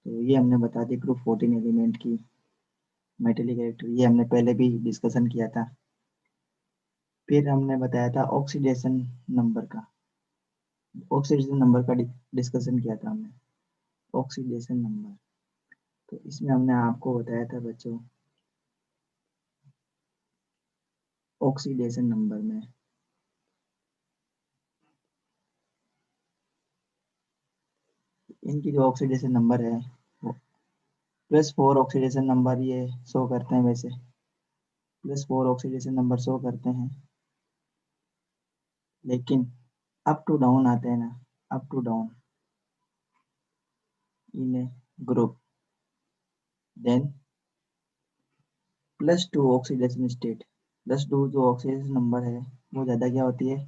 तो ये हमने बता दी ग्रुप 14 एलिमेंट की मेटेलिक कैरेक्टर, ये हमने पहले भी डिस्कशन किया था। फिर हमने बताया था ऑक्सीडेशन नंबर का, ऑक्सीडेशन नंबर का डिस्कशन किया था हमने, ऑक्सीडेशन नंबर। तो इसमें हमने आपको बताया था बच्चों, ऑक्सीडेशन नंबर में इनकी जो ऑक्सीडेशन नंबर है वो +4 ऑक्सीडेशन नंबर ये शो करते हैं, वैसे +4 ऑक्सीडेशन नंबर शो करते हैं, लेकिन अप टू डाउन आते हैं ना, up to down in a group, then +2 oxidation state, +2 जो ऑक्सीडेशन नंबर है वो ज़्यादा क्या होती है,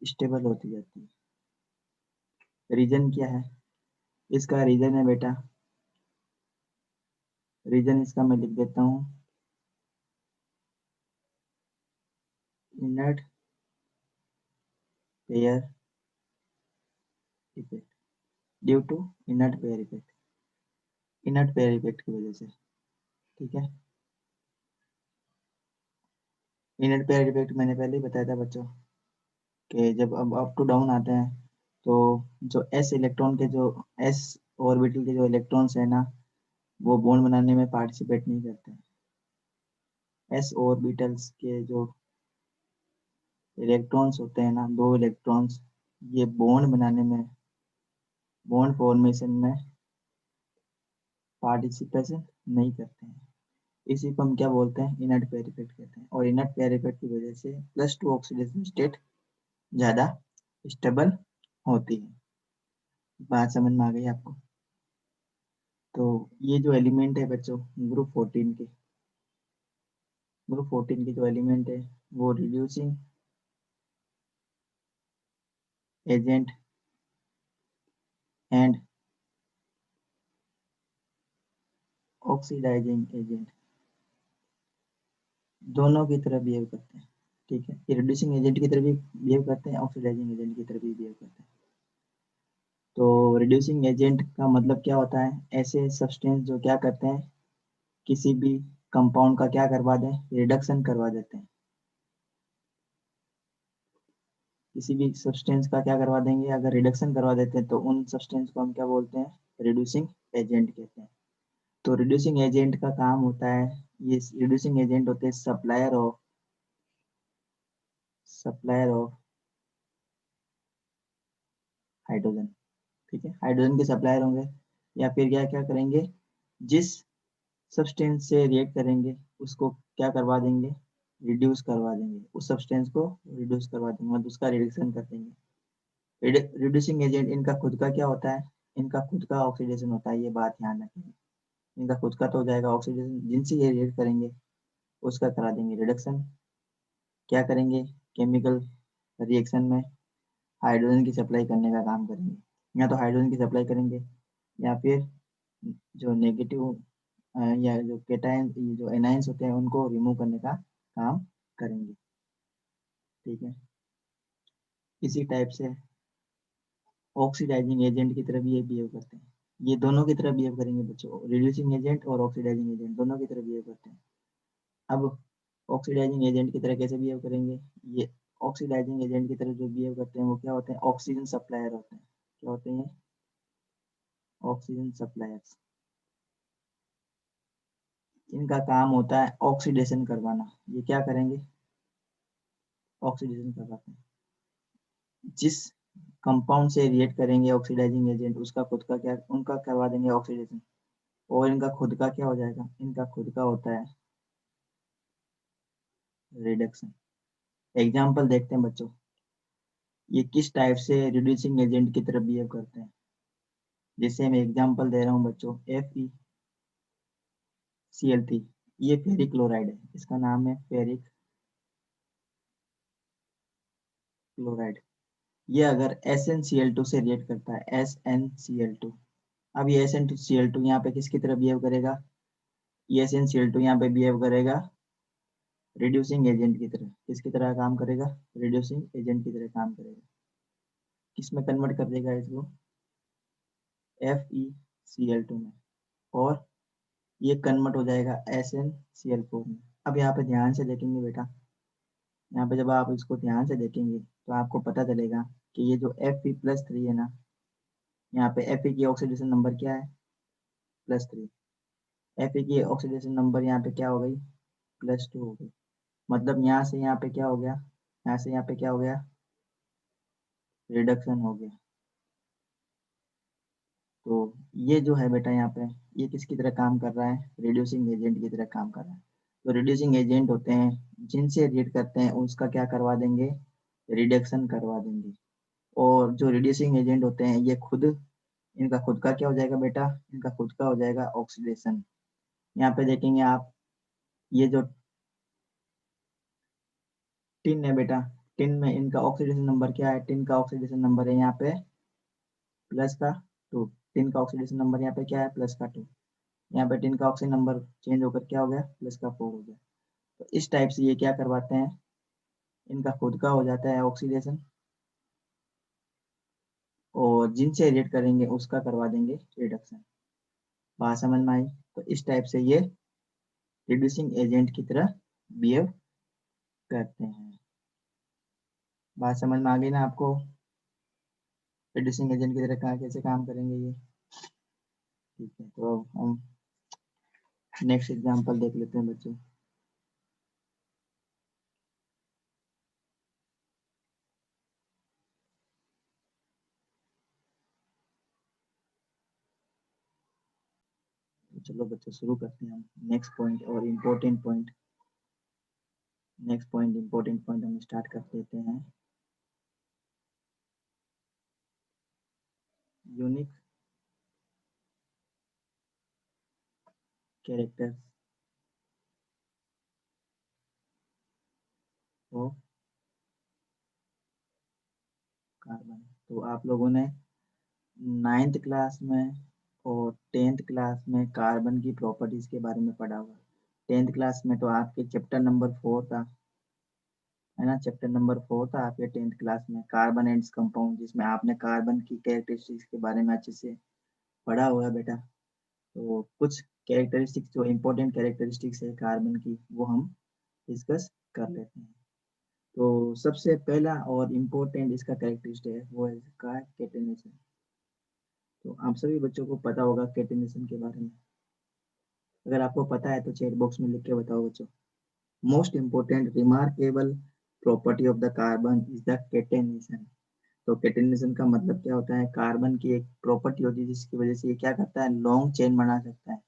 स्टेबल होती जाती है। रीजन क्या है, इसका रीजन है बेटा, रीजन इसका मैं लिख देता हूँ, inert pair effect, due to inert pair effect, inert pair effect की वजह से। ठीक है, इनर्ट पेयर इफेक्ट मैंने पहले ही बताया था बच्चों कि जब अब अप टू डाउन आते हैं तो जो एस इलेक्ट्रॉन के जो एस ऑर्बिटल के जो इलेक्ट्रॉन्स है ना, वो बॉन्ड बनाने में पार्टिसिपेट नहीं करते हैं। एस ऑर्बिटल्स के जो इलेक्ट्रॉन्स होते हैं ना, 2 इलेक्ट्रॉन्स, ये बॉन्ड बनाने में, बॉन्ड फॉर्मेशन में पार्टिसिपेशन नहीं करते हैं। इसी को हम क्या बोलते हैं, इनर्ट पेयर इफेक्ट कहते हैं। और इनर्ट पेयर इफेक्ट की वजह से +2 ऑक्सीडेशन स्टेट ज़्यादा स्टेबल होती है। बात समझ में आ गई आपको? तो ये जो एलिमेंट है बच्चों ग्रुप 14 के, ग्रुप 14 के जो एलिमेंट है वो reducing agent and oxidising agent दोनों की तरह बिहेव करते हैं। ठीक है, ये रिड्यूसिंग एजेंट की तरह भी बिहेव करते हैं, ऑक्सीडाइजिंग एजेंट की तरह भी बिहेव करते हैं। तो रिड्यूसिंग एजेंट का मतलब क्या होता है, ऐसे सब्सटेंस जो क्या करते हैं, किसी भी कंपाउंड का क्या करवा दें, रिडक्शन करवा देते हैं। किसी भी सब्सटेंस का क्या करवा देंगे, अगर रिडक्शन करवा देते हैं तो उन सब्सटेंस को हम क्या बोलते हैं, रिड्यूसिंग एजेंट कहते हैं। तो रिड्यूसिंग एजेंट का काम होता है, ये रिड्यूसिंग एजेंट होते हैं सप्लायर ऑफ हाइड्रोजन। ठीक है, हाइड्रोजन के सप्लायर होंगे, या फिर क्या क्या करेंगे, जिस सब्सटेंस से रिएक्ट करेंगे उसको क्या करवा देंगे, रिड्यूस करवा देंगे, उस सब्सटेंस को रिड्यूस करवा देंगे, मतलब उसका रिडक्शन कर देंगे। रिड्यूसिंग एजेंट इनका खुद का क्या होता है, इनका खुद का ऑक्सीडेशन होता है, ये बात ध्यान रखेंगे। इनका खुद का तो हो जाएगा ऑक्सीडेशन, जिनसे ये रिएक्ट करेंगे उसका करा देंगे रिडक्शन। क्या करेंगे, केमिकल रिएक्शन में हाइड्रोजन की सप्लाई करने का काम करेंगे, या तो हाइड्रोजन की सप्लाई करेंगे, या फिर जो नेगेटिव या जो केटायन, जो एनायंस होते हैं उनको रिमूव करने का काम करेंगे। ठीक है, इसी टाइप से ऑक्सीडाइजिंग एजेंट की तरह भी ये बिहेव करते हैं, ये दोनों की तरह बिहेव करेंगे बच्चों, रिड्यूसिंग एजेंट और ऑक्सीडाइजिंग एजेंट दोनों की तरह बिहेव करते हैं। अब ऑक्सीडाइजिंग एजेंट की तरह कैसे बिहेव करेंगे, ये ऑक्सीडाइजिंग एजेंट की तरह जो बिहेव करते हैं वो क्या होते हैं, ऑक्सीजन सप्लायर होते हैं। क्या होते हैं, ऑक्सीजन सप्लायर्स। इनका काम होता है ऑक्सीडेशन करवाना, ये क्या करेंगे, ऑक्सीडेशन करवाते हैं। जिस कंपाउंड से रिएक्ट करेंगे ऑक्सीडाइजिंग एजेंट, उसका खुद का क्या, उनका करवा देंगे ऑक्सीडेशन, और इनका खुद का क्या हो जाएगा, इनका खुद का होता है रिडक्शन। एग्जाम्पल देखते हैं बच्चों, ये किस टाइप से रिड्यूसिंग एजेंट की तरह बिहेव करते हैं। जैसे मैं एग्जाम्पल दे रहा हूँ बच्चों, FeCl3, ये फेरिक क्लोराइड है, इसका नाम है फेरिक क्लोराइड। ये अगर SnCl2 से रिएक्ट करता है, SnCl2, अब ये SnCl2 यहाँ पे किसकी तरह बिहेव करेगा, ये SnCl2 यहाँ पे बिहेव करेगा रिड्यूसिंग एजेंट की तरह। किसकी तरह काम करेगा, रिड्यूसिंग एजेंट की तरह काम करेगा। किसमें कन्वर्ट कर देगा इसको, Cl2 में, और ये कन्वर्ट हो जाएगा SnCl4 में। अब यहाँ पे ध्यान से देखेंगे बेटा, यहाँ पे जब आप इसको ध्यान से देखेंगे तो आपको पता चलेगा कि ये जो Fe+3 है ना, यहाँ पे Fe की ऑक्सीडेशन नंबर क्या है, +3। Fe की ऑक्सीडेशन नंबर यहाँ पे क्या हो गई, +2 हो गई। मतलब यहाँ से यहाँ पे क्या हो गया, यहाँ से यहाँ पे क्या हो गया, रिडक्शन हो गया। तो ये जो है बेटा यहाँ पे, ये किसकी तरह काम कर रहा है, रिड्यूसिंग एजेंट की तरह काम कर रहा है। तो रिड्यूसिंग एजेंट होते हैं, जिनसे रिएक्ट करते हैं उसका क्या करवा देंगे, रिडक्शन करवा देंगे। और जो रिड्यूसिंग एजेंट होते हैं ये खुद, इनका खुद का क्या हो जाएगा बेटा, इनका खुद का हो जाएगा ऑक्सीडेशन। यहाँ पे देखेंगे आप, ये जो टिन है बेटा, टिन में इनका ऑक्सीडेशन नंबर क्या है, टिन का ऑक्सीडेशन नंबर है यहाँ पे +2। टिन का ऑक्सीडेशन नंबर यहाँ पे क्या है, +2। यहाँ पे टिन का ऑक्सीजन नंबर चेंज होकर क्या हो गया, +4 हो गया। तो इस टाइप से ये क्या करवाते हैं, इनका खुद का हो जाता है ऑक्सीडेशन, और जिनसे रिएक्ट करेंगे उसका करवा देंगे रिडक्शन। बात समझ में आई। तो इस टाइप से ये रिड्यूसिंग एजेंट की तरह बिहेव करते हैं। बात समझ में आ गई ना आपको, रिड्यूसिंग एजेंट की तरह कहाँ कैसे काम करेंगे ये। ठीक है, तो अब हम नेक्स्ट एग्जांपल देख लेते हैं बच्चों। तो चलो बच्चों शुरू करते हैं हम नेक्स्ट पॉइंट और important point. Next point important point हम स्टार्ट कर देते हैं। Unique characters of carbon. तो आप लोगों ने 9th क्लास में और 10th क्लास में कार्बन की प्रॉपर्टीज के बारे में पढ़ा हुआ। 10th क्लास में तो आपके चैप्टर नंबर 4 था, है ना, चैप्टर नंबर 4 था आपके 10th क्लास में, कार्बन एंड कंपाउंड, जिसमें आपने कार्बन की कैरेक्टरिस्टिक्स के बारे में अच्छे से पढ़ा हुआ है बेटा। तो कुछ कैरेक्टरिस्टिक्स जो इम्पोर्टेंट कैरेक्टरिस्टिक्स है कार्बन की, वो हम डिस्कस कर लेते हैं। तो सबसे पहला और इम्पोर्टेंट इसका कैरेक्टरिस्टिक है वो है इसका कैटेनेशन। तो आप सभी बच्चों को पता होगा कैटेनेशन के बारे में। अगर आपको पता है तो चैट बॉक्स में लिख के बताओ बच्चों। Most important remarkable property of the carbon is the catenation. तो कैटेनेशन का मतलब क्या होता है, कार्बन की एक प्रॉपर्टी होती है जिसकी वजह से ये क्या करता है, लॉन्ग चेन बना सकता है।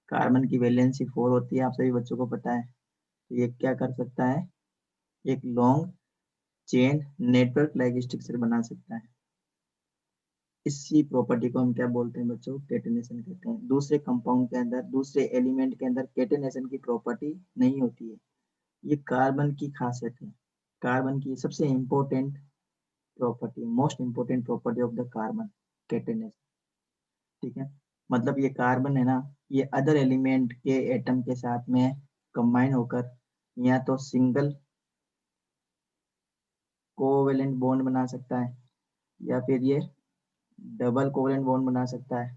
कार्बन की वैलेंसी 4 होती है, आप सभी बच्चों को पता है। तो ये क्या कर सकता है, एक long chain network like structure बना सकता है। इसी प्रॉपर्टी को हम क्या बोलते हैं बच्चों, कैटेनेशन कहते हैं। दूसरे कंपाउंड के अंदर, दूसरे एलिमेंट के अंदर कैटेनेशन की प्रॉपर्टी नहीं होती है, ये कार्बन की खासियत है। कार्बन की सबसे important property, most important property of the carbon, catenation. ठीक है, मतलब ये कार्बन है ना, ये अदर एलिमेंट के एटम के साथ में कंबाइन होकर या तो सिंगल कोवेलेंट बॉन्ड बना सकता है, या फिर ये डबल कोवेलेंट बॉन्ड बना सकता है,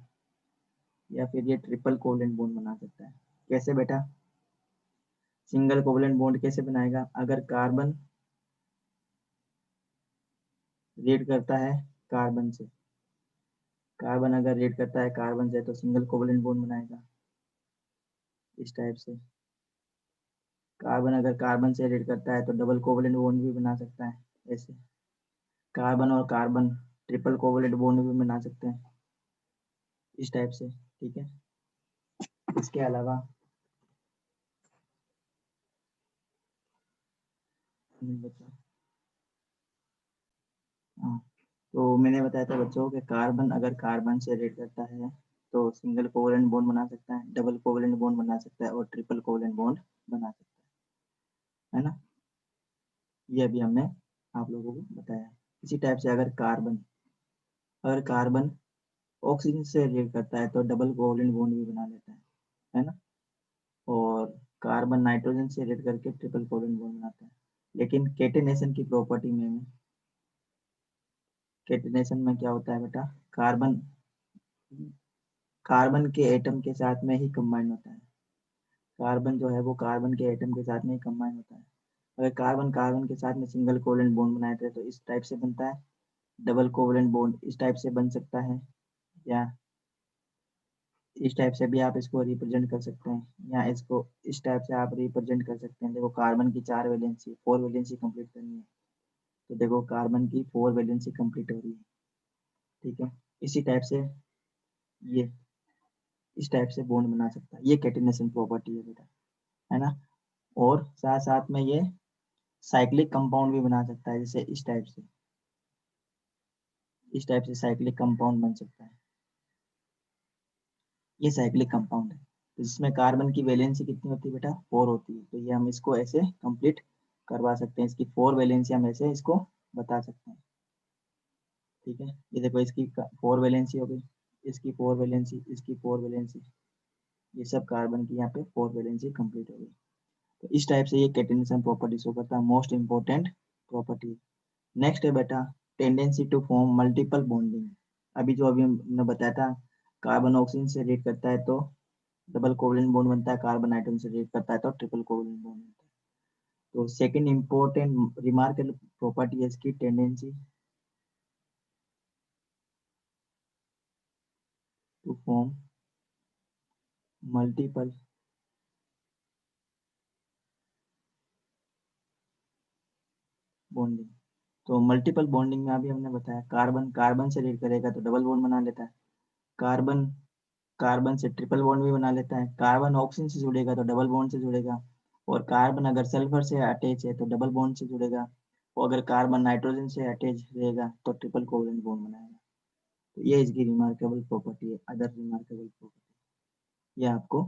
या फिर ये ट्रिपल कोवेलेंट बॉन्ड बना सकता है। कैसे बेटा, सिंगल कोवेलेंट बॉन्ड कैसे बनाएगा, अगर कार्बन रिएक्ट करता है कार्बन से, कार्बन अगर रिएक्ट करता है कार्बन से तो सिंगल कोवेलेंट बॉन्ड बनाएगा इस टाइप से। कार्बन अगर कार्बन से रिएक्ट करता है तो डबल कोवेलेंट बॉन्ड भी बना सकता है ऐसे। कार्बन और कार्बन ट्रिपल कोवेलेंट बॉन्ड भी बना सकते हैं इस टाइप से। ठीक है, इसके अलावा हाँ, तो मैंने बताया था बच्चों कि कार्बन अगर कार्बन से रिएक्ट करता है तो सिंगल कोवेलेंट बॉन्ड बना सकता है, डबल कोवेलेंट बॉन्ड बना सकता है और ट्रिपल कोवेलेंट बॉन्ड बना सकता है ना। ये अभी हमने आप लोगों को बताया। इसी टाइप से अगर कार्बन ऑक्सीजन से रिएक्ट करता है तो डबल कोवेलेंट बॉन्ड भी बना लेता है ना। और कार्बन नाइट्रोजन से रिएक्ट करके ट्रिपल कोवेलेंट बॉन्ड बनाता है। लेकिन कैटेनेशन की प्रॉपर्टी में, कैटेनेशन में क्या होता है बेटा, कार्बन कार्बन के एटम के साथ में ही कंबाइन होता है। कार्बन जो है वो कार्बन के एटम के साथ में ही कंबाइन होता है। अगर कार्बन कार्बन के साथ में सिंगल कोवेलेंट बॉन्ड बनाए थे तो इस टाइप से बनता है। डबल कोवेलेंट बॉन्ड इस टाइप से बन सकता है, या इस टाइप से भी आप इसको रिप्रेजेंट कर सकते हैं, या इसको इस टाइप से आप रिप्रेजेंट कर सकते हैं। देखो कार्बन की 4 वैलेंसी 4 वैलेंसी कंप्लीट करनी है, तो देखो कार्बन की 4 वैलेंसी कंप्लीट हो रही है। ठीक है, इसी टाइप से ये इस टाइप से बॉन्ड बना सकता है। ये कैटेनेशन प्रॉपर्टी है बेटा, है ना। और साथ साथ में ये साइक्लिक कंपाउंड भी बना सकता है, जैसे इस टाइप से साइक्लिक कंपाउंड बन सकता है। ये साइक्लिक कंपाउंड है, तो जिसमें कार्बन की वैलेंसी कितनी होती है बेटा, 4 होती है। तो ये हम इसको ऐसे कंप्लीट करवा सकते हैं, इसकी 4 वैलेंसी हम ऐसे इसको बता सकते हैं। ठीक है, ये देखो इसकी 4 वैलेंसी हो गई, इसकी 4 वैलेंसी, इसकी 4 वैलेंसी, ये सब कार्बन की यहाँ पे 4 वैलेंसी कंप्लीट हो गई। तो इस टाइप से ये कैटेनेशन प्रॉपर्टी शो करता है, मोस्ट इंपॉर्टेंट प्रॉपर्टी। नेक्स्ट है बेटा tendency to form multiple bonding. अभी हमने बताया था, कार्बन ऑक्सीजन से रिएक्ट करता है तो डबल कोवलेंट बॉन्ड बनता है, कार्बन नाइट्रोजन से रिएक्ट करता है तो ट्रिपल कोवलेंट बॉन्ड बनता है। तो सेकंड इंपॉर्टेंट रिमार्केबल प्रॉपर्टी है इसकी tendency to form multiple bonding. तो मल्टीपल बॉन्डिंग में अभी हमने बताया, कार्बन कार्बन से रिएक्ट करेगा तो डबल बॉन्ड बना लेता है, कार्बन कार्बन से ट्रिपल बॉन्ड भी बना लेता है, कार्बन ऑक्सीजन से जुड़ेगा तो डबल बॉन्ड से जुड़ेगा, और कार्बन अगर सल्फर से अटैच है तो डबल बॉन्ड से जुड़ेगा, और अगर कार्बन नाइट्रोजन से अटैच रहेगा तो ट्रिपल कोवलेंट बॉन्ड बनाएगा। तो ये इसकी रिमार्केबल प्रॉपर्टी है, अदर रिमार्केबल प्रॉपर्टी। ये आपको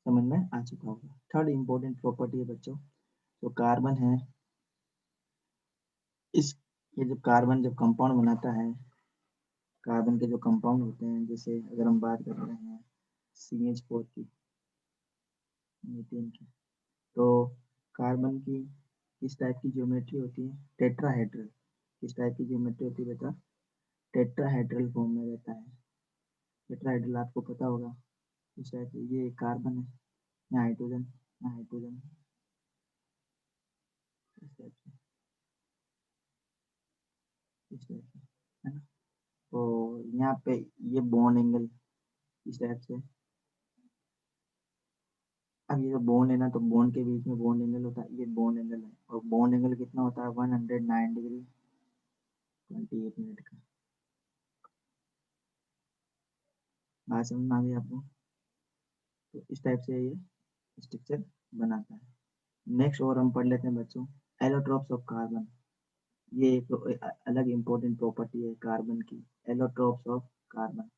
समझ में आ चुका होगा। थर्ड इंपॉर्टेंट प्रॉपर्टी है बच्चों, तो कार्बन है, इस ये जब कार्बन जब कंपाउंड बनाता है, कार्बन के जो कंपाउंड होते हैं, जैसे अगर हम बात कर रहे हैं CH4 की, मीथेन की, तो कार्बन की किस टाइप की ज्योमेट्री होती है, टेट्राहेड्रल। किस टाइप की ज्योमेट्री होती है बेटा, टेट्राहेड्रल फॉर्म में रहता है। टेट्राहेड्रल आपको पता होगा, इस टाइप से ये कार्बन है, यहाँ हाइड्रोजन, यहाँ हाइड्रोजन, इस टाइप से, इस टाइप से, है ना। तो यहाँ पे ये बॉन्ड एंगल इस टाइप से। अब ये जो बॉन्ड है ना, तो बॉन्ड के बीच में बॉन्ड एंगल होता है, ये बॉन्ड एंगल है, और बॉन्ड एंगल कितना होता है, 109 डिग्री 28 मिनट का। बात समझ में आ गई आपको। तो इस टाइप से ये स्ट्रक्चर बनाता है। नेक्स्ट और हम पढ़ लेते हैं बच्चों, एलोट्रॉप्स ऑफ कार्बन। ये एक अलग इंपॉर्टेंट प्रॉपर्टी है कार्बन की, allotropes of carbon,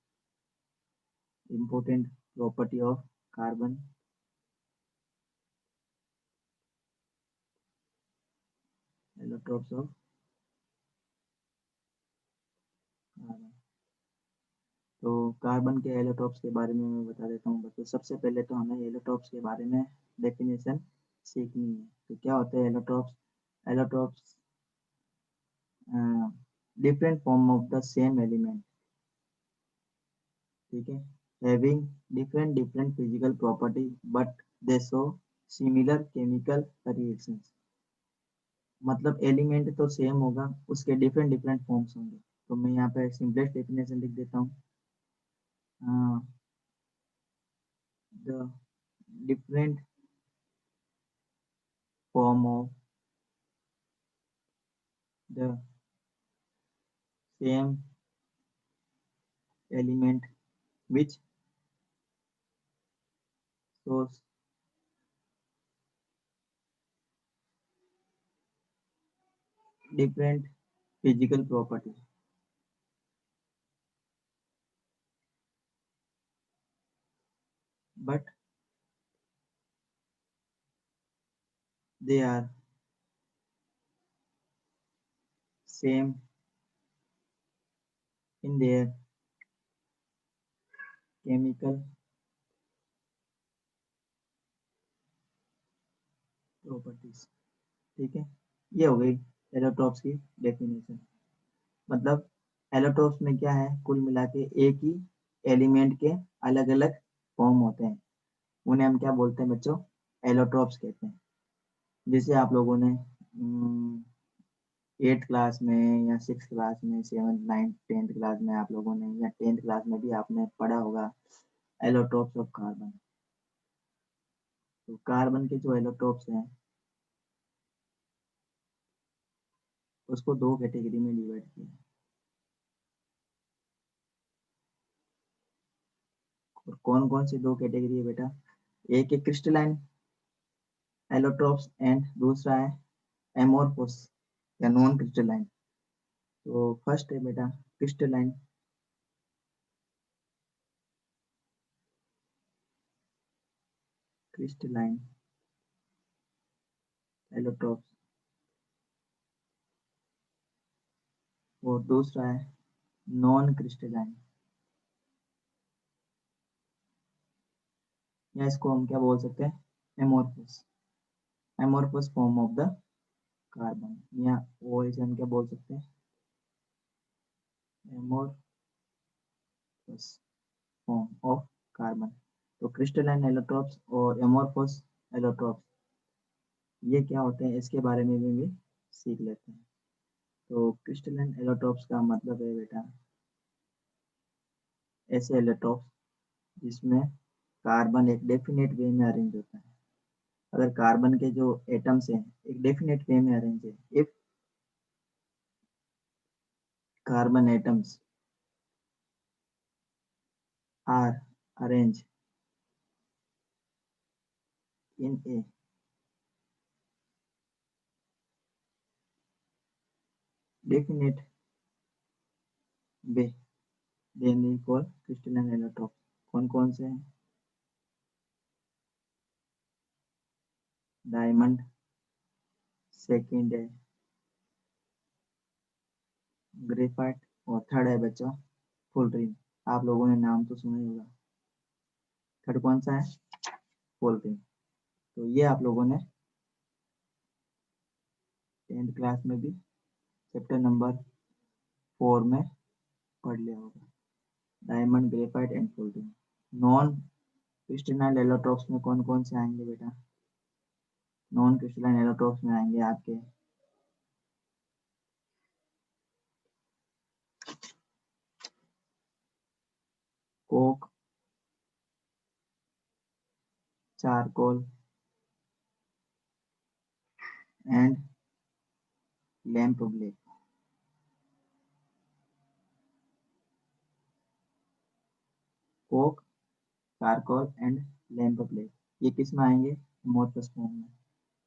important property of carbon, allotropes of carbon. तो कार्बन के एलोट्रॉप्स के बारे में मैं बता देता हूँ बच्चों। सबसे पहले तो हमें एलोट्रॉप्स के बारे में डेफिनेशन सीखनी है। तो क्या होते हैं allotropes, allotropes different form of the same element, ठीक है, having different different physical property but they show similar chemical reactions. मतलब एलिमेंट तो सेम होगा, उसके डिफरेंट डिफरेंट फॉर्म्स होंगे। तो मैं यहाँ पे सिंपलेस्ट डेफिनेशन लिख देता हूँ, the different form of the same element which shows different physical property but they are same in their chemical properties। ठीक है, ये हो गई एलोट्रॉप्स की डेफिनेशन। मतलब एलोट्रॉप्स में क्या है, कुल मिला के एक ही एलिमेंट के अलग अलग फॉर्म होते हैं, उन्हें हम क्या बोलते हैं बच्चों? एलोट्रॉप्स कहते हैं। जिसे आप लोगों ने 8th क्लास में या 6th क्लास में, 7th 9th 10th क्लास में आप लोगों ने, या 10th क्लास में भी आपने पढ़ा होगा एलोट्रॉप्स ऑफ कार्बन। तो कार्बन के जो एलोट्रॉप्स हैं उसको दो कैटेगरी में डिवाइड किया है। और कौन कौन सी दो कैटेगरी है बेटा? एक है क्रिस्टलाइन एलोट्रॉप्स एंड दूसरा है एमोर्फोस या नॉन क्रिस्टलाइन। तो फर्स्ट है बेटा क्रिस्टलाइन। क्रिस्टलाइन एलोट्रॉप्स और दूसरा है नॉन क्रिस्टलाइन, या इसको हम क्या बोल सकते हैं? एमोर्फोस। एमोर्फोस फॉर्म ऑफ द कार्बन, या और इसे हम क्या बोल सकते हैं? एमोर्फोस फॉर्म ऑफ कार्बन। तो क्रिस्टलाइन एलोट्रॉप्स और एमोर्फोस एलोट्रॉप्स ये क्या होते हैं, इसके बारे में भी सीख लेते हैं। तो क्रिस्टलाइन एलोट्रॉप्स का मतलब है बेटा ऐसे एलोट्रॉप्स जिसमें कार्बन एक डेफिनेट वे में अरेंज होता है। अगर कार्बन के जो एटम्स हैं एक डेफिनेट वे में अरेंज है, if carbon atoms are arrange in a definite way then we call crystalline allotropes. कौन कौन से हैं? डायमंड, सेकंड है ग्रेफाइट, और थर्ड है बच्चा फुलरिन। आप लोगों ने नाम तो सुना ही होगा। थर्ड कौन सा है? फुलरिन। तो ये आप लोगों ने 10th क्लास में भी चैप्टर नंबर 4 में पढ़ लिया होगा। Diamond, graphite and fullerene. Non crystalline allotropes में कौन कौन से आएंगे बेटा? नॉन क्रिस्टलाइन एलोट्रॉप्स में आएंगे आपके coke, charcoal and lamp black. Coke, charcoal and lamp black ये किस में आएंगे? एमोर्फस फॉर्म में।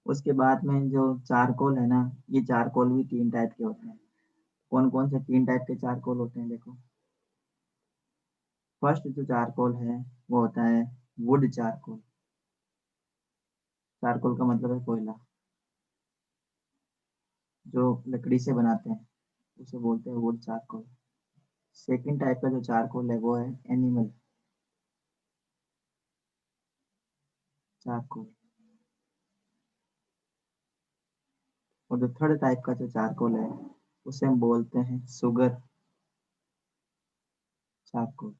उसके बाद में जो चारकोल है ना, ये चारकोल भी 3 टाइप के होते हैं। कौन कौन से 3 टाइप के चारकोल होते हैं देखो। फर्स्ट जो चारकोल है वो होता है वुड चारकोल। चारकोल का मतलब है कोयला, जो लकड़ी से बनाते हैं उसे बोलते हैं वुड चारकोल। सेकंड टाइप का जो चारकोल है वो है एनिमल चारकोल। और जो थर्ड टाइप का जो चारकोल है उसे हम बोलते हैं सुगर चारकोल।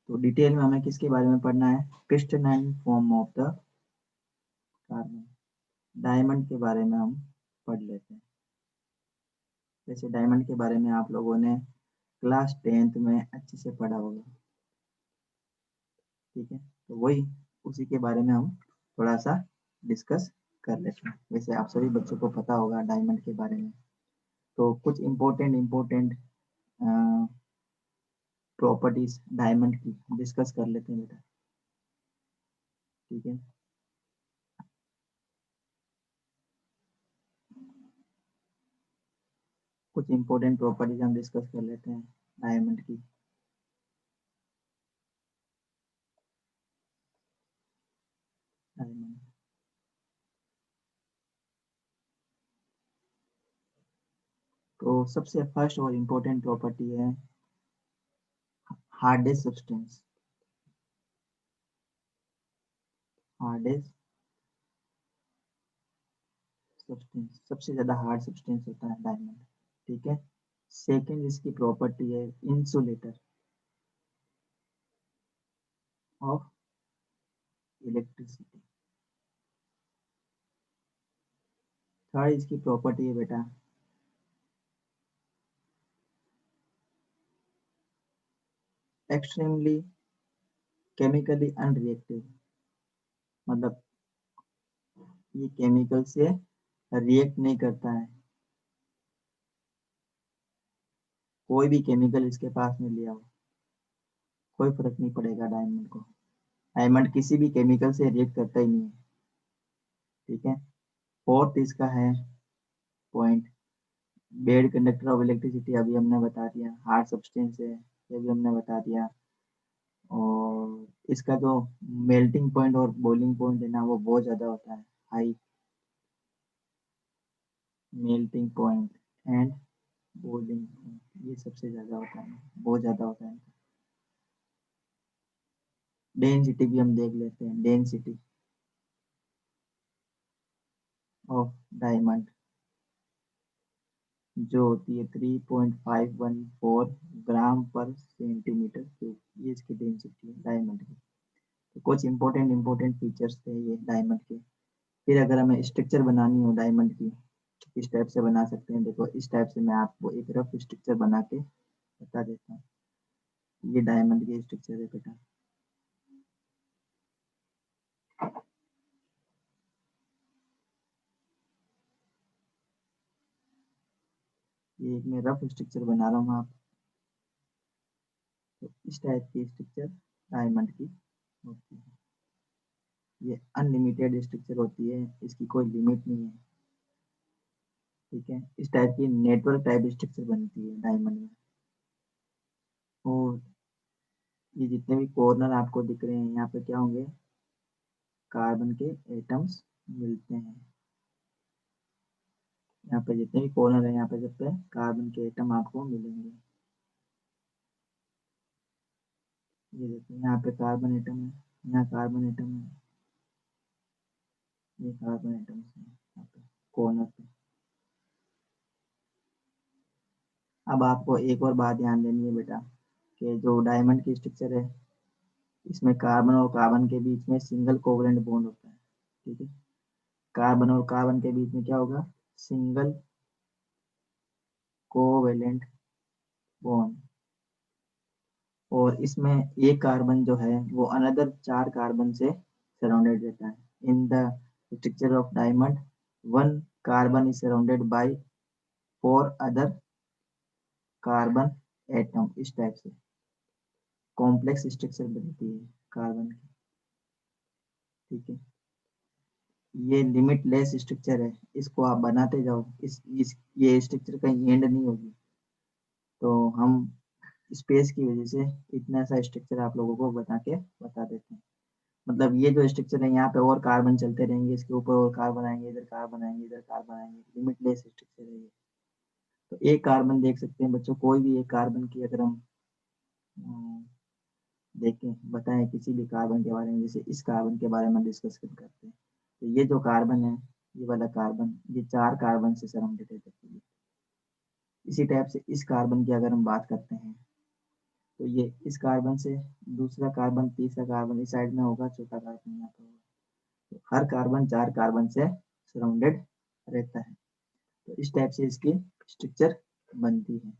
तो डिटेल में हमें किसके बारे में पढ़ना है? Crystalline form of the carbon. Diamond के बारे में हम पढ़ लेते हैं। जैसे डायमंड के बारे में आप लोगों ने क्लास 10th में अच्छे से पढ़ा होगा, ठीक है? तो वही उसी के बारे में हम थोड़ा सा डिस्कस कर लेते हैं। वैसे आप सभी बच्चों को पता होगा डायमंड के बारे में। तो कुछ इम्पोर्टेंट प्रॉपर्टीज डायमंड की डिस्कस कर लेते हैं बेटा, ठीक है? कुछ इम्पोर्टेंट प्रॉपर्टीज हम डिस्कस कर लेते हैं डायमंड की। डायमंड तो सबसे फर्स्ट और इम्पोर्टेंट प्रॉपर्टी है हार्डेस्ट सब्सटेंस। हार्डेस्ट सब्सटेंस सबसे ज्यादा हार्ड सब्सटेंस होता है डायमंड, ठीक है? सेकेंड इसकी प्रॉपर्टी है इंसुलेटर ऑफ इलेक्ट्रिसिटी। थर्ड इसकी प्रॉपर्टी है बेटा एक्सट्रीमली केमिकली अनरिएक्टिव, मतलब ये केमिकल से रिएक्ट नहीं करता है, कोई भी केमिकल इसके पास में लिया हो कोई फर्क नहीं पड़ेगा डायमंड को। डायमंड किसी भी केमिकल से रिएक्ट करता ही नहीं है, ठीक है। फोर्थ इसका है point bad conductor of electricity, अभी हमने बता दिया। हार्ड सब्सटेंस है, ये भी हमने बता दिया। और इसका जो मेल्टिंग पॉइंट और बॉइलिंग पॉइंट है ना वो बहुत ज़्यादा होता है, high melting point and boiling point, ये सबसे ज़्यादा होता है, बहुत ज़्यादा होता है। डेंसिटी भी हम देख लेते हैं, डेंसिटी ऑफ डायमंड जो होती है 3.514 ग्राम पर सेंटीमीटर क्यूब, ये इसकी डेंसिटी है डायमंड की। तो कुछ इंपॉर्टेंट फीचर्स थे ये डायमंड के। फिर अगर हमें स्ट्रक्चर बनानी हो डायमंड की, किस टाइप से बना सकते हैं, देखो इस टाइप से मैं आपको एक रफ स्ट्रक्चर बना के बता देता हूँ। ये डायमंड की स्ट्रक्चर है बेटा, ये एक मैं रफ स्ट्रक्चर बना रहा हूँ। आप तो इस टाइप की स्ट्रक्चर डायमंड की होती है, ये अनलिमिटेड स्ट्रक्चर होती है, इसकी कोई लिमिट नहीं है, ठीक है। इस टाइप की नेटवर्क टाइप स्ट्रक्चर बनती है डायमंड में। और ये जितने भी कॉर्नर आपको दिख रहे हैं यहाँ पे क्या होंगे, कार्बन के एटम्स मिलते हैं। यहाँ पे जितने भी कॉर्नर है यहाँ पे सब पे कार्बन के एटम आपको मिलेंगे। ये देखिए यहाँ पे कार्बन एटम है, यहाँ कार्बन एटम है, ये कार्बन एटम्स है यहाँ पे कॉर्नर पे। अब आपको एक और बात ध्यान देनी है बेटा कि जो डायमंड की स्ट्रक्चर है इसमें कार्बन और कार्बन के बीच में सिंगल कोवलेंट बॉन्ड होता है, ठीक है। कार्बन और कार्बन के बीच में क्या होगा, सिंगल कोवेलेंट बॉन्ड। और इसमें एक कार्बन जो है वो अनदर 4 कार्बन से सराउंडेड रहता है। In the structure of diamond one carbon is surrounded by 4 other carbon atom. इस टाइप से कॉम्प्लेक्स स्ट्रक्चर बनती है कार्बन की, ठीक है। ये लिमिटलेस स्ट्रक्चर है, इसको आप बनाते जाओ, इस ये स्ट्रक्चर कहीं एंड नहीं होगी। तो हम स्पेस की वजह से इतना सा स्ट्रक्चर आप लोगों को बता देते हैं। मतलब ये जो स्ट्रक्चर है यहाँ पे और कार्बन चलते रहेंगे, इसके ऊपर और कार्बन आएंगे, इधर कार्बन आएंगे, इधर कार्बन आएंगे, लिमिटलेस स्ट्रक्चर है ये। तो एक कार्बन देख सकते हैं बच्चों, कोई भी एक कार्बन की अगर हम अम, देखें बताएं किसी भी कार्बन के बारे में, जैसे इस कार्बन के बारे में डिस्कस करते हैं, तो ये जो कार्बन है, ये वाला कार्बन, ये 4 कार्बन से सराउंडेड है देखिए। इसी टाइप से इस कार्बन की अगर हम बात करते हैं तो ये इस कार्बन से दूसरा कार्बन, तीसरा कार्बन इस साइड में होगा, चौथा कार्बन यहाँ पे होगा। तो हर कार्बन 4 कार्बन से सराउंडेड रहता है। तो इस टाइप से इसकी स्ट्रक्चर बनती है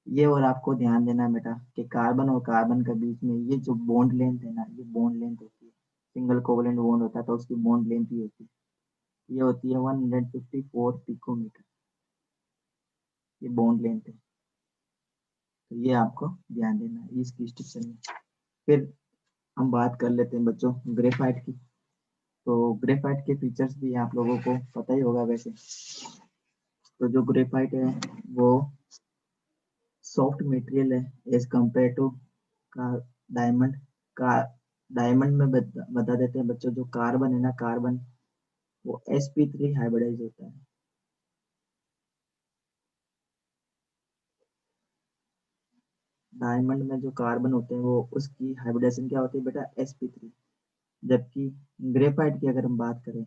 ये। और आपको ध्यान देना है बेटा कि कार्बन और कार्बन के बीच में ये जो बॉन्ड लेंथ है ना, ये बॉन्ड लेंथ होती है, सिंगल कोवलेंट बॉन्ड होता है तो उसकी बॉन्ड लेंथ ही होती है, ये होती है 154 पिकोमीटर, ये बॉन्ड लेंथ है। तो ये आपको ध्यान देना है इसकी स्ट्रक्चर में। फिर हम बात कर लेते हैं बच्चों ग्रेफाइट की। तो ग्रेफाइट के फीचर्स भी आप लोगों को पता ही होगा वैसे। तो जो ग्रेफाइट है वो सॉफ्ट मटेरियल है एज कम्पेयर टू का डायमंड का। डायमंड में बता देते हैं बच्चों, जो कार्बन है ना, कार्बन वो sp3 हाइब्रिडाइज होता है। डायमंड में जो कार्बन होते हैं वो उसकी हाइब्रिडाइजेशन क्या होती है बेटा, sp3। जबकि ग्रेफाइट की अगर हम बात करें,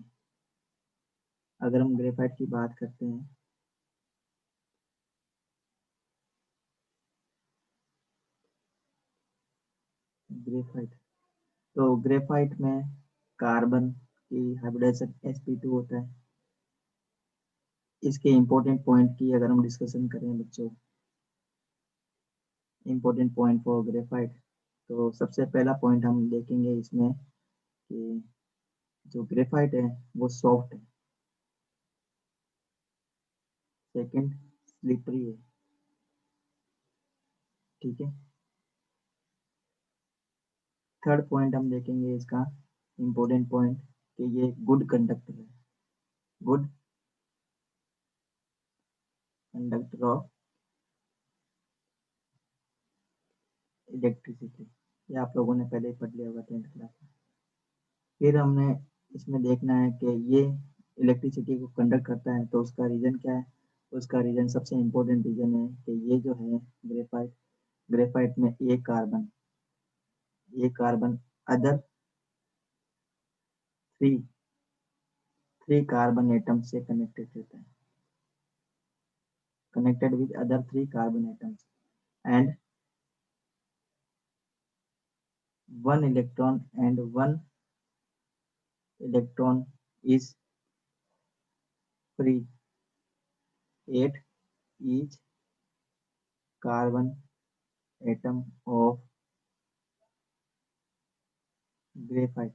अगर हम ग्रेफाइट की बात करते हैं ग्रेफाइट। तो ग्रेफाइट में कार्बन की हाइब्रिडाइजेशन sp2 होता है। इसके इम्पोर्टेंट पॉइंट की अगर हम डिस्कशन करें बच्चों, इम्पोर्टेंट पॉइंट फॉर ग्रेफाइट, तो सबसे पहला पॉइंट हम देखेंगे इसमें कि जो ग्रेफाइट है वो सॉफ्ट है। सेकंड, स्लिपरी है। ठीक है। थर्ड पॉइंट हम देखेंगे इसका इम्पोर्टेंट पॉइंट कि ये गुड कंडक्टर है, गुड कंडक्टर ऑफ इलेक्ट्रिसिटी। ये आप लोगों ने पहले ही पढ़ लिया होगा 10th क्लास में। फिर हमने इसमें देखना है कि ये इलेक्ट्रिसिटी को कंडक्ट करता है, तो उसका रीजन क्या है। उसका रीजन, सबसे इम्पोर्टेंट रीजन है कि ये जो है ग्रेफाइट, ग्रेफाइट में एक carbon other three three carbon atom से कनेक्टेड रहता है, connected with other three carbon atoms, and one electron is free at each carbon atom of graphite.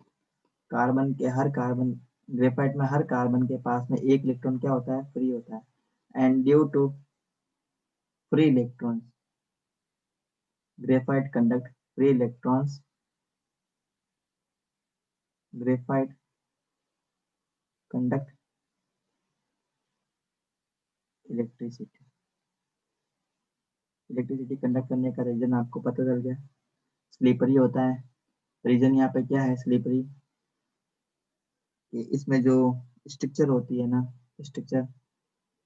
Carbon के हर कार्बन ग्रेफाइट में हर कार्बन के पास में एक इलेक्ट्रॉन क्या होता है, फ्री होता है। And due to free electrons, graphite conduct free electrons, graphite conduct electricity. Electricity conduct करने का रीजन आपको पता चल गया, स्लीपरी होता है। रीजन यहाँ पे क्या है, स्लीपरी, कि इसमें जो स्ट्रक्चर होती है ना, स्ट्रक्चर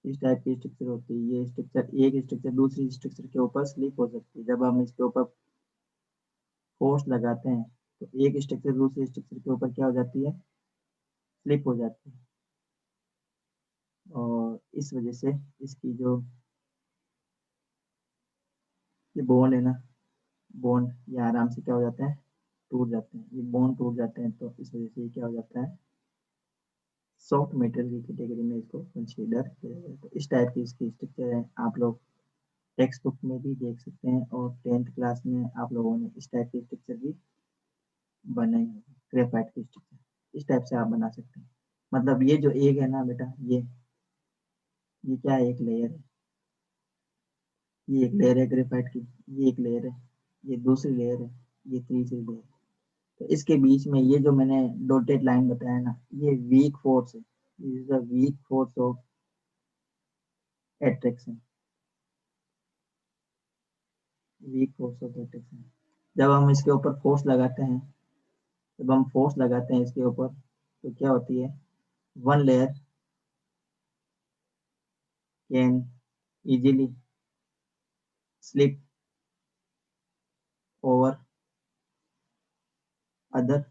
इस टाइप की स्ट्रक्चर होती है। ये स्ट्रक्चर, एक स्ट्रक्चर दूसरी स्ट्रक्चर के ऊपर स्लिप हो सकती है। जब हम इसके ऊपर फोर्स लगाते हैं तो एक स्ट्रक्चर दूसरी स्ट्रक्चर के ऊपर क्या हो जाती है, स्लिप हो जाती है। और इस वजह से इसकी जो ये बॉन्ड है ना, बॉन्ड ये आराम से क्या हो जाता है, टूट जाते हैं। ये बॉन्ड टूट जाते हैं, तो इस वजह से ये क्या हो जाता है, सॉफ्ट मेटेरियल की कैटेगरी में इसको कंसीडर किया जाता है। तो इस टाइप की इसकी स्ट्रक्चर है। आप लोग टेक्स्ट बुक में भी देख सकते हैं, और 10th क्लास में आप लोगों ने इस टाइप की स्ट्रक्चर भी बनाई होगी, ग्रेफाइट की स्ट्रक्चर इस टाइप से आप बना सकते हैं। मतलब ये जो एक है ना बेटा, ये क्या है, एक लेयर है। ये एक लेयर है ग्रेफाइट की, ये एक लेयर है, ये दूसरी लेयर है, ये तीसरी लेयर। तो इसके बीच में ये जो मैंने डॉटेड लाइन बताया ना, ये वीक फोर्स है। This is the weak force of attraction, weak force of attraction. जब हम इसके ऊपर फोर्स लगाते हैं, जब हम फोर्स लगाते हैं इसके ऊपर, तो क्या होती है, one layer can easily slip over other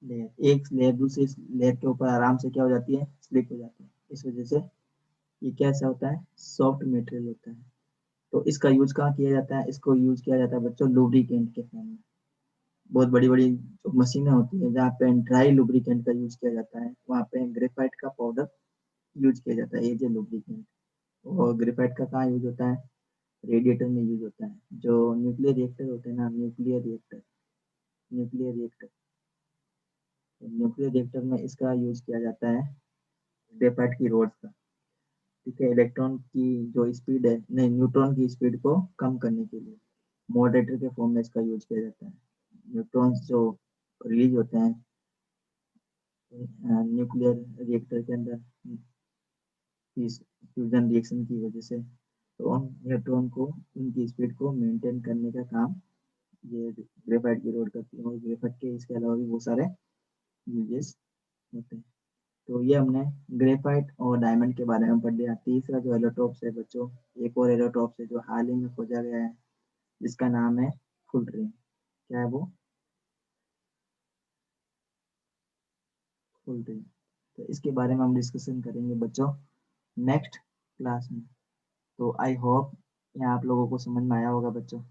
layer. एक लेयर दूसरी लेयर के ऊपर आराम से क्या हो जाती है, स्लिप हो जाती है। इस वजह से ये कैसा होता है, सॉफ्ट मटेरियल होता है। तो इसका यूज कहाँ किया जाता है, इसको यूज किया जाता है बच्चों लुब्रिकेंट के फॉर्म में। बहुत बड़ी बड़ी जो मशीनें होती है जहाँ पे ड्राई लुब्रिकेंट का यूज किया जाता है, वहाँ पे ग्रेफाइट का पाउडर यूज किया जाता है एज ए लुब्रिकेंट। और ग्रेफाइट का कहाँ यूज होता है, रेडिएटर में यूज होता है। जो न्यूक्लियर रिएक्टर होते हैं ना, न्यूक्लियर रिएक्टर में इसका यूज किया जाता है, ग्रेफाइट की रोड्स का। ठीक है। इलेक्ट्रॉन की जो स्पीड है, नहीं, न्यूट्रॉन की स्पीड को कम करने के लिए मॉडरेटर के फॉर्म में इसका यूज किया जाता है। न्यूट्रॉन्स जो रिलीज होते हैं न्यूक्लियर रिएक्टर के अंदर इस फ्यूजन रिएक्शन की वजह से, तो उन न्यूट्रॉन को, उनकी स्पीड को मेंटेन करने का काम ये ग्रेफाइट की रोड करती है। और ग्रेफाइट के इसके अलावा भी बहुत सारे यूजेस होते हैं। तो ये हमने ग्रेफाइट और डायमंड के बारे में पढ़ लिया। तीसरा जो एलोट्रोप्स है बच्चों, एक और एलोट्रोप्स है जो हाल ही में खोजा गया है, जिसका नाम है फुलरिन। क्या है वो, फुलरिन। तो इसके बारे में हम डिस्कशन करेंगे बच्चों नेक्स्ट क्लास में। तो आई होप यहाँ आप लोगों को समझ में आया होगा बच्चों।